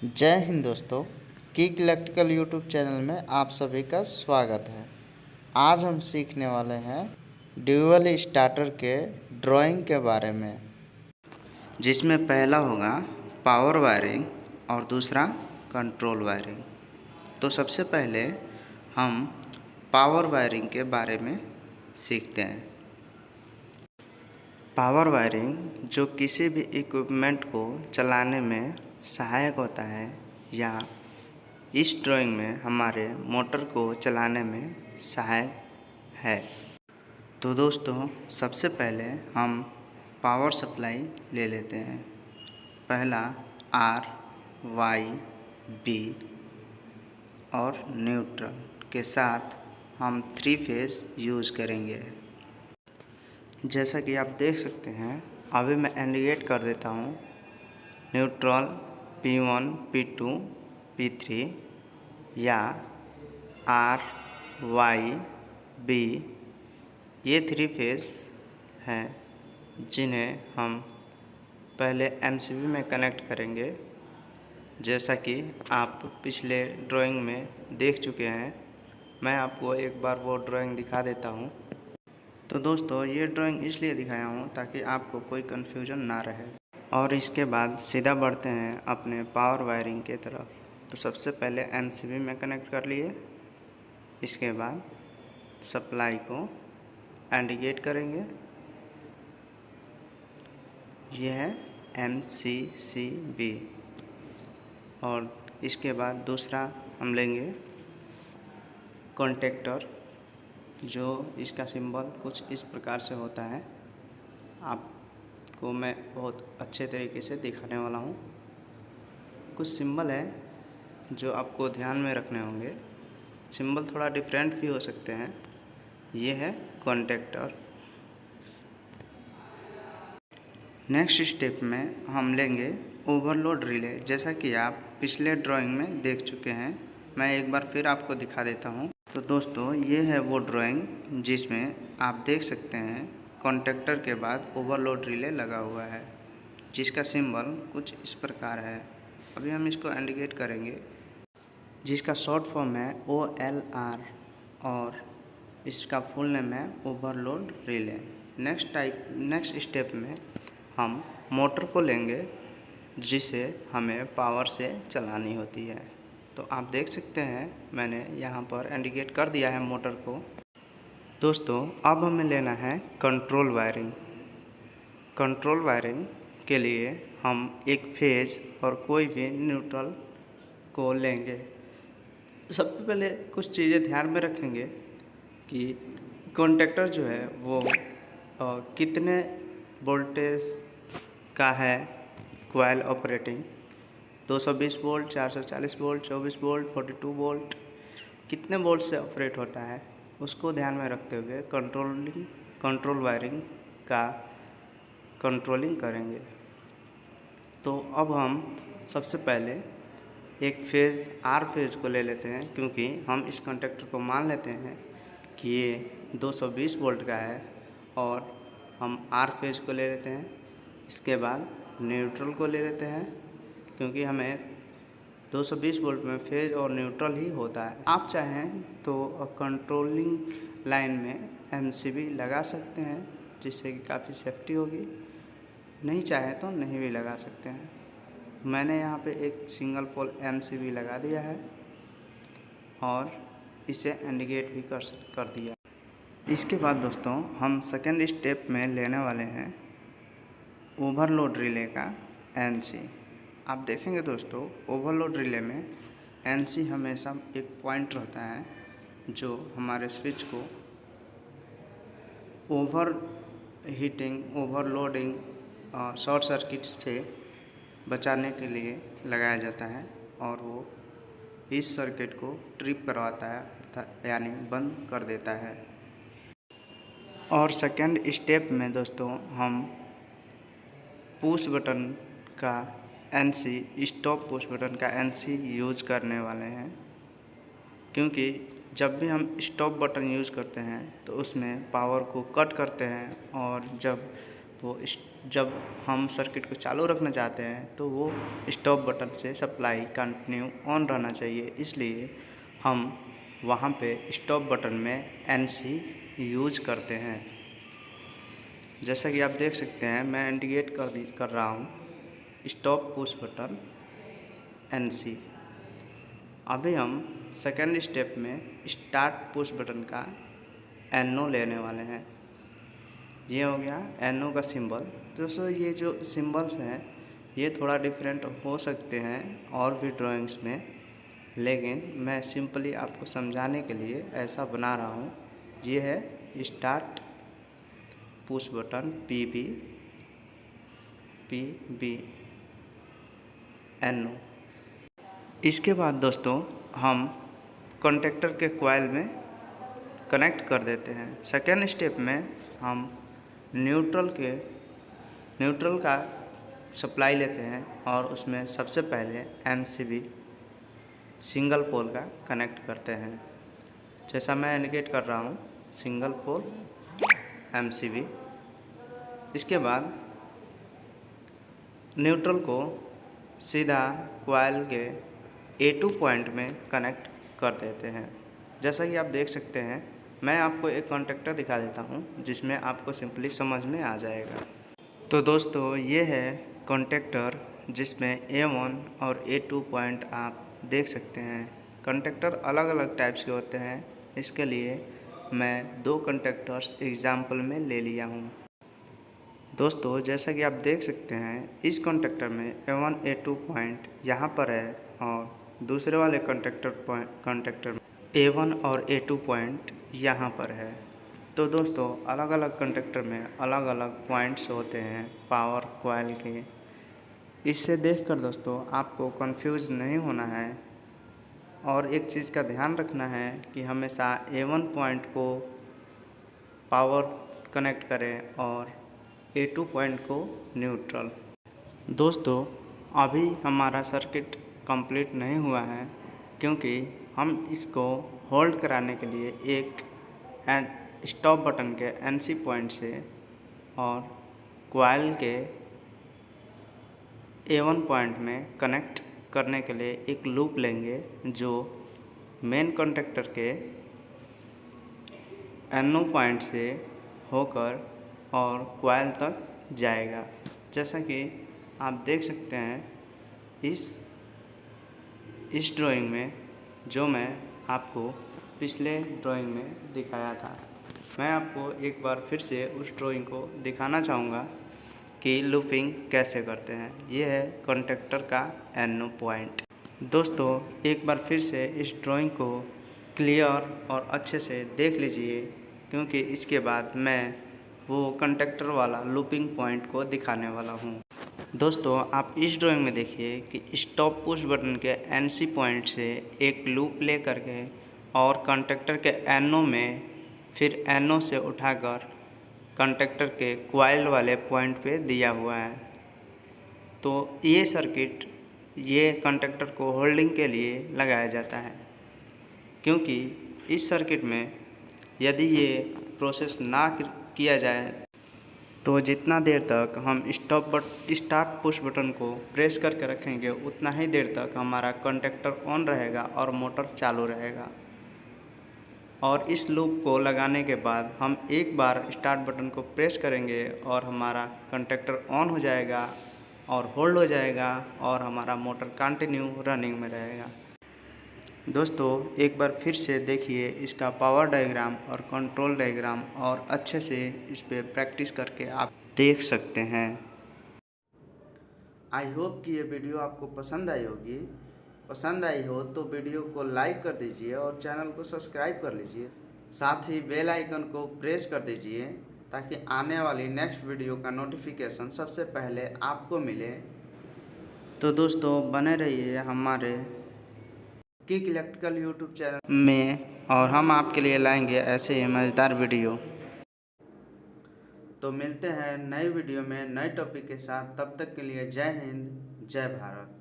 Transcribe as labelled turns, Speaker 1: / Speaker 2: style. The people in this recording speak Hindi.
Speaker 1: जय हिंद दोस्तों। किक इलेक्ट्रिकल यूट्यूब चैनल में आप सभी का स्वागत है। आज हम सीखने वाले हैं ड्यूअल स्टार्टर के ड्राइंग के बारे में, जिसमें पहला होगा पावर वायरिंग और दूसरा कंट्रोल वायरिंग। तो सबसे पहले हम पावर वायरिंग के बारे में सीखते हैं। पावर वायरिंग जो किसी भी इक्विपमेंट को चलाने में सहायक होता है या इस ड्राइंग में हमारे मोटर को चलाने में सहायक है। तो दोस्तों सबसे पहले हम पावर सप्लाई ले लेते हैं। पहला आर, वाई, बी और न्यूट्रल के साथ हम 3 फेज यूज़ करेंगे। जैसा कि आप देख सकते हैं, अभी मैं इंडिकेट कर देता हूँ। न्यूट्रल P1, P2, P3 या R, Y, B ये 3 फेज हैं जिन्हें हम पहले MCB में कनेक्ट करेंगे। जैसा कि आप पिछले ड्राइंग में देख चुके हैं, मैं आपको एक बार वो ड्राइंग दिखा देता हूँ। तो दोस्तों ये ड्राइंग इसलिए दिखाया हूँ ताकि आपको कोई कन्फ्यूजन ना रहे। और इसके बाद सीधा बढ़ते हैं अपने पावर वायरिंग के तरफ। तो सबसे पहले MCB में कनेक्ट कर लिए, इसके बाद सप्लाई को इंडिकेट करेंगे। यह है MCCB। और इसके बाद दूसरा हम लेंगे कॉन्टेक्टर, जो इसका सिंबल कुछ इस प्रकार से होता है। आपको मैं बहुत अच्छे तरीके से दिखाने वाला हूँ। कुछ सिंबल है जो आपको ध्यान में रखने होंगे। सिंबल थोड़ा डिफरेंट भी हो सकते हैं। ये है कॉन्टेक्टर। नेक्स्ट स्टेप में हम लेंगे ओवरलोड रिले। जैसा कि आप पिछले ड्राइंग में देख चुके हैं, मैं एक बार फिर आपको दिखा देता हूँ। तो दोस्तों ये है वो ड्राइंग जिसमें आप देख सकते हैं कॉन्टेक्टर के बाद ओवरलोड रिले लगा हुआ है, जिसका सिंबल कुछ इस प्रकार है। अभी हम इसको इंडिकेट करेंगे, जिसका शॉर्ट फॉर्म है OLR और इसका फुल नेम है ओवरलोड रिले। नेक्स्ट स्टेप में हम मोटर को लेंगे, जिसे हमें पावर से चलानी होती है। तो आप देख सकते हैं मैंने यहाँ पर इंडिकेट कर दिया है मोटर को। दोस्तों अब हमें लेना है कंट्रोल वायरिंग। कंट्रोल वायरिंग के लिए हम एक फेज और कोई भी न्यूट्रल को लेंगे। सबसे पहले कुछ चीज़ें ध्यान में रखेंगे कि कॉन्टेक्टर जो है वो कितने वोल्टेज का है। Coil operating 220 volt, 440 volt, 24 volt, 42 volt, कितने वोल्ट से ऑपरेट होता है, उसको ध्यान में रखते हुए कंट्रोल वायरिंग का कंट्रोलिंग करेंगे। तो अब हम सबसे पहले एक फेज़ आर फेज़ को ले लेते हैं, क्योंकि हम इस कंडक्टर को मान लेते हैं कि ये 220 वोल्ट का है, और हम आर फेज़ को ले लेते हैं। इसके बाद न्यूट्रल को ले लेते हैं, क्योंकि हमें 220 वोल्ट में फेज और न्यूट्रल ही होता है। आप चाहें तो कंट्रोलिंग लाइन में MCB लगा सकते हैं, जिससे कि काफ़ी सेफ्टी होगी। नहीं चाहें तो नहीं भी लगा सकते हैं। मैंने यहाँ पे एक सिंगल पोल MCB लगा दिया है और इसे इंडिकेट भी कर दिया। इसके बाद दोस्तों हम सेकेंड स्टेप में लेने वाले हैं ओवरलोड रिले का NC। आप देखेंगे दोस्तों, ओवरलोड रिले में NC हमेशा एक पॉइंट रहता है जो हमारे स्विच को ओवर हीटिंग, ओवरलोडिंग और शॉर्ट सर्किट से बचाने के लिए लगाया जाता है, और वो इस सर्किट को ट्रिप करवाता है, यानी बंद कर देता है। और सेकेंड स्टेप में दोस्तों हम पुश बटन का NC, स्टॉप पुश बटन का NC यूज़ करने वाले हैं, क्योंकि जब भी हम स्टॉप बटन यूज़ करते हैं तो उसमें पावर को कट करते हैं, और जब वो जब हम सर्किट को चालू रखना चाहते हैं तो वो स्टॉप बटन से सप्लाई कंटिन्यू ऑन रहना चाहिए, इसलिए हम वहाँ पे स्टॉप बटन में NC यूज करते हैं। जैसा कि आप देख सकते हैं मैं इंडिकेट कर रहा हूँ स्टॉप पुश बटन NC। अभी हम सेकेंड स्टेप में स्टार्ट पुश बटन का NO लेने वाले हैं। ये हो गया NO का सिंबल। दोस्तों ये जो सिंबल्स हैं ये थोड़ा डिफरेंट हो सकते हैं और भी ड्राइंग्स में, लेकिन मैं सिंपली आपको समझाने के लिए ऐसा बना रहा हूँ। ये है start push button PB NO। इसके बाद दोस्तों हम कॉन्टेक्टर के कॉइल में कनेक्ट कर देते हैं। सेकेंड स्टेप में हम न्यूट्रल का सप्लाई लेते हैं और उसमें सबसे पहले MCB सिंगल पोल का कनेक्ट करते हैं। जैसा मैं इंडिकेट कर रहा हूँ सिंगल पोल MCB। इसके बाद न्यूट्रल को सीधा कॉइल के A2 पॉइंट में कनेक्ट कर देते हैं। जैसा कि आप देख सकते हैं मैं आपको एक कॉन्टेक्टर दिखा देता हूं जिसमें आपको सिंपली समझ में आ जाएगा। तो दोस्तों ये है कॉन्टेक्टर जिसमें A1 और A2 पॉइंट आप देख सकते हैं। कॉन्टेक्टर अलग अलग टाइप्स के होते हैं, इसके लिए मैं 2 कॉन्टेक्टर्स एग्जाम्पल में ले लिया हूँ। दोस्तों जैसा कि आप देख सकते हैं इस कॉन्टेक्टर में A1 A2 पॉइंट यहाँ पर है और दूसरे वाले कॉन्टेक्टर में A1 और A2 पॉइंट यहाँ पर है। तो दोस्तों अलग अलग कॉन्टेक्टर में अलग अलग पॉइंट्स होते हैं पावर कॉइल के। इससे देखकर दोस्तों आपको कंफ्यूज नहीं होना है और एक चीज़ का ध्यान रखना है कि हमेशा A1 पॉइंट को पावर कनेक्ट करें और A2 पॉइंट को न्यूट्रल। दोस्तों अभी हमारा सर्किट कंप्लीट नहीं हुआ है क्योंकि हम इसको होल्ड कराने के लिए एक स्टॉप बटन के NC पॉइंट से और कॉइल के A1 पॉइंट में कनेक्ट करने के लिए एक लूप लेंगे जो मेन कॉन्टेक्टर के NO पॉइंट से होकर और कॉइल तक जाएगा। जैसा कि आप देख सकते हैं इस ड्राइंग में जो मैं आपको पिछले ड्राइंग में दिखाया था, मैं आपको एक बार फिर से उस ड्राइंग को दिखाना चाहूँगा कि लूपिंग कैसे करते हैं। ये है कॉन्टेक्टर का NO पॉइंट। दोस्तों एक बार फिर से इस ड्राइंग को क्लियर और अच्छे से देख लीजिए क्योंकि इसके बाद मैं वो कॉन्टेक्टर वाला लूपिंग पॉइंट को दिखाने वाला हूँ। दोस्तों आप इस ड्राइंग में देखिए कि स्टॉप पुश बटन के NC पॉइंट से एक लूप ले करके और कॉन्टेक्टर के NO में फिर NO से उठाकर कॉन्टेक्टर के कॉइल वाले पॉइंट पे दिया हुआ है। तो ये सर्किट ये कॉन्टेक्टर को होल्डिंग के लिए लगाया जाता है क्योंकि इस सर्किट में यदि ये प्रोसेस ना किया जाए तो जितना देर तक हम स्टार्ट पुश बटन को प्रेस करके रखेंगे उतना ही देर तक हमारा कॉन्टेक्टर ऑन रहेगा और मोटर चालू रहेगा। और इस लूप को लगाने के बाद हम एक बार स्टार्ट बटन को प्रेस करेंगे और हमारा कॉन्टेक्टर ऑन हो जाएगा और होल्ड हो जाएगा और हमारा मोटर कंटिन्यू रनिंग में रहेगा। दोस्तों एक बार फिर से देखिए इसका पावर डायग्राम और कंट्रोल डायग्राम और अच्छे से इस पे प्रैक्टिस करके आप देख सकते हैं। आई होप कि ये वीडियो आपको पसंद आई होगी। पसंद आई हो तो वीडियो को लाइक कर दीजिए और चैनल को सब्सक्राइब कर लीजिए, साथ ही बेल आइकन को प्रेस कर दीजिए ताकि आने वाली नेक्स्ट वीडियो का नोटिफिकेशन सबसे पहले आपको मिले। तो दोस्तों बने रहिए हमारे किक इलेक्ट्रिकल यूट्यूब चैनल में और हम आपके लिए लाएंगे ऐसे ही मज़ेदार वीडियो। तो मिलते हैं नए वीडियो में नए टॉपिक के साथ, तब तक के लिए जय हिंद जय भारत।